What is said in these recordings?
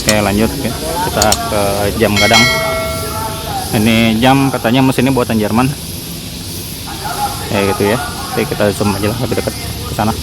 Oke, lanjut ya. Kita ke jam gadang. Ini jam katanya mesinnya buatan Jerman. Ya gitu ya. Oke, kita zoom aja lah lebih dekat ke sana.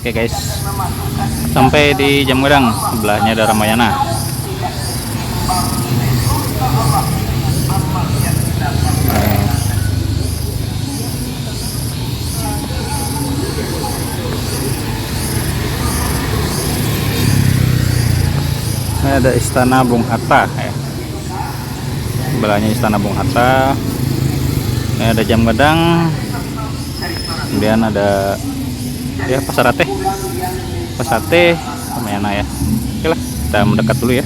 Oke guys, sampai di jam gadang, sebelahnya ada Ramayana. Ini ada Istana Bung Hatta ya. Sebelahnya Istana Bung Hatta. Ini ada jam gadang. Kemudian ada ya pasar sate Ramayana ya. Oke lah, kita mendekat dulu ya.